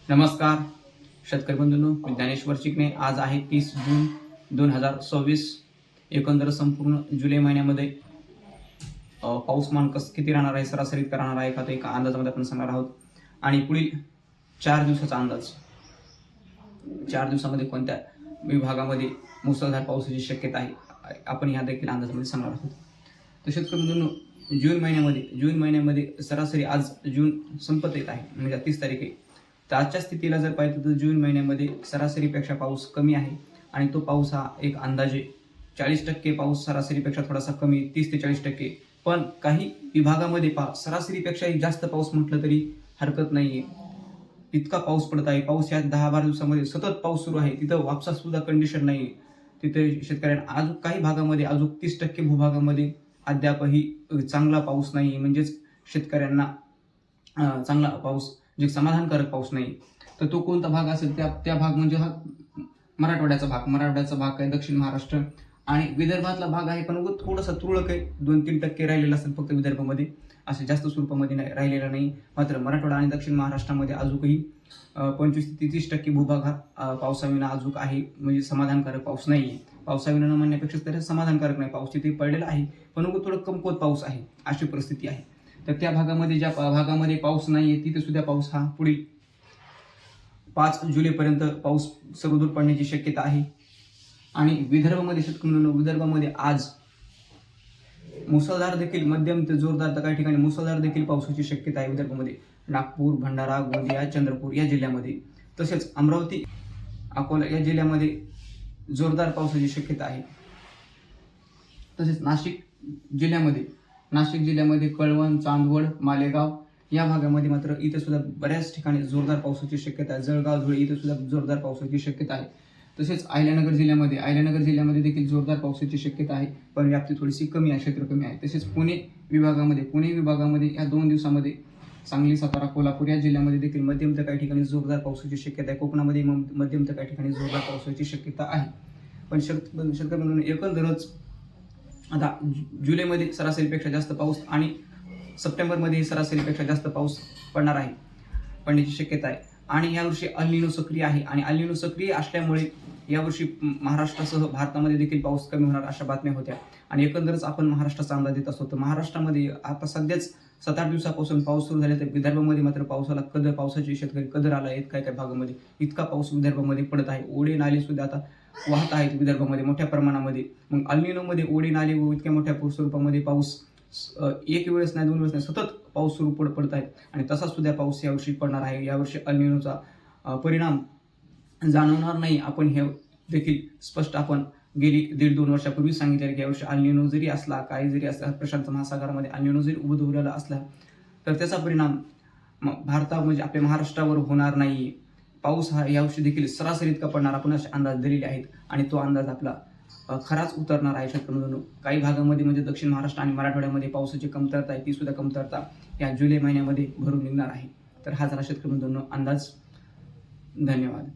नमस्कार शेतकरी बंधूंनो, मी ज्ञानेश्वर चिकणे. आज आहे 30 जून 2026. एकंदर संपूर्ण जुलै महिन्यामध्ये पाऊसमान किती राहणार आहे, सरासरी इतका राहणार आहे का, ते एका अंदाजामध्ये आपण सांगणार आहोत. आणि पुढील 4 दिवसाचा अंदाज, 4 दिवसामध्ये कोणत्या विभागामध्ये मुसळधार पावसाची शक्यता आहे आपण ह्या देखील अंदाजामध्ये सांगणार आहोत. तर शेतकरी बंधूंनो, जून महिन्यामध्ये सरासरी, आज जून संपत येत आहे, म्हणजे 30 तारीख आहे. तर आजच्या स्थितीला जर पाहिलं तर जून महिन्यामध्ये सरासरीपेक्षा पाऊस कमी आहे. आणि तो पाऊस हा एक अंदाजे 40% पाऊस सरासरीपेक्षा थोडासा कमी, 30 ते 40%. पण काही विभागामध्ये सरासरीपेक्षाही जास्त पाऊस म्हटलं तरी हरकत नाही आहे. इतका पाऊस पडत आहे. पाऊस या 10-12 दिवसामध्ये सतत पाऊस सुरू आहे. तिथं वापसा सुद्धा कंडिशन नाही आहे. तिथे शेतकऱ्यांना अजून काही भागामध्ये, अजून 30% भूभागामध्ये अद्यापही चांगला पाऊस नाही आहे. म्हणजेच शेतकऱ्यांना चांगला पाऊस, जे समाधानकारक पाऊस नाही. तर तो कोणता भाग असेल, त्या भाग म्हणजे हा मराठवाड्याचा भाग आहे, दक्षिण महाराष्ट्र आणि विदर्भातला भाग आहे. पण थोडासा तुरळक आहे, 2-3% राहिलेला असेल फक्त विदर्भामध्ये, असे जास्त स्वरूपामध्ये राहिलेला नाही. मात्र मराठवाडा आणि दक्षिण महाराष्ट्रामध्ये अजूनही 25 ते 30% भूभाग हा पावसाविना अजून आहे. म्हणजे समाधानकारक पाऊस नाही आहे. पावसाविना न म्हणण्यापेक्षा तरी समाधानकारक नाही. पाऊस तिथे पडलेला आहे, पण थोडं कमकुवत पाऊस आहे, अशी परिस्थिती आहे. तर त्या भागामध्ये, ज्या भागामध्ये पाऊस नाही आहे, तिथे सुद्धा पाऊस हा पुढील 5 जुलैपर्यंत पाऊस सर्वदूर पडण्याची शक्यता आहे. आणि विदर्भामध्ये आज मुसळधार देखील, मध्यम ते जोरदार, तर काही ठिकाणी मुसळधार देखील पावसाची शक्यता आहे. विदर्भामध्ये नागपूर, भंडारा, गोंदिया, चंद्रपूर या जिल्ह्यामध्ये, तसेच अमरावती, अकोला या जिल्ह्यामध्ये जोरदार पावसाची शक्यता आहे. तसेच नाशिक जिल्ह्यामध्ये कळवण, चांदवड, मालेगाव या भागामध्ये मात्र इथे सुद्धा बऱ्याच ठिकाणी जोरदार पावसाची शक्यता आहे. जळगाव, धुळे इथे सुद्धा जोरदार पावसाची शक्यता आहे. तसेच अहिल्यानगर जिल्ह्यामध्ये देखील जोरदार पावसाची शक्यता आहे, पण व्याप्ती थोडीशी कमी आहे, क्षेत्र कमी आहे. तसेच पुणे विभागामध्ये या 2 दिवसामध्ये सांगली, सातारा, कोल्हापूर या जिल्ह्यामध्ये देखील मध्यम तर काही ठिकाणी जोरदार पावसाची शक्यता आहे. कोकणामध्ये मध्यम तर काही ठिकाणी जोरदार पावसाची शक्यता आहे. पण शेतकरी म्हणून एकंदरच आता जुलैमध्ये सरासरीपेक्षा जास्त पाऊस आणि सप्टेंबरमध्ये सरासरीपेक्षा जास्त पाऊस पडण्याची शक्यता आहे. आणि यावर्षी अल निनो सक्रिय आहे, आणि अल निनो सक्रिय असल्यामुळे यावर्षी महाराष्ट्रासह भारतामध्ये देखील पाऊस कमी होणार अशा बातम्या होत्या. आणि एकंदरच आपण महाराष्ट्राचा अंदाज देत असतो. तर महाराष्ट्रामध्ये आता सध्याच 7-8 दिवसापासून पाऊस सुरू झाले, तर विदर्भामध्ये मात्र पावसाची शेतकरी कदर आला आहे. काही भागामध्ये इतका पाऊस विदर्भामध्ये पडत आहे. ओढे नाले सुद्धा आता वाहत आहेत विदर्भामध्ये मोठ्या प्रमाणामध्ये. मग अल निनोमध्ये ओढे नाले व इतक्या मोठ्या स्वरूपामध्ये पाऊस एक वेळेस नाही, 2 वेळेस नाही, सतत पाऊस सुरू पडत आहे. आणि तसाच सुद्धा पाऊस यावर्षी पडणार आहे. यावर्षी अल निनोचा परिणाम जाणवणार नाही. आपण हे देखील स्पष्ट आपण गेली 1.5-2 वर्षापूर्वी सांगितले की यावर्षी अल निनो जरी असला, काही जरी असला, प्रशांत महासागरामध्ये अल निनो जरी उद्भवलेला असला, तर त्याचा परिणाम म्हणजे आपल्या महाराष्ट्रावर होणार नाही. पाऊस हा यावर्षी देखील सरासरी इतका पडणार, आपण असे अंदाज दिलेले आहेत. आणि तो अंदाज आपला खराच उतरणार आहे. शेतकऱ्यांनो, काही भागामध्ये म्हणजे दक्षिण महाराष्ट्र आणि मराठवाड्यामध्ये पावसाची कमतरता आहे, ती सुद्धा कमतरता या जुलै महिन्यामध्ये भरून निघणार आहे. तर हा झाला शेतकऱ्यांनो अंदाज. धन्यवाद.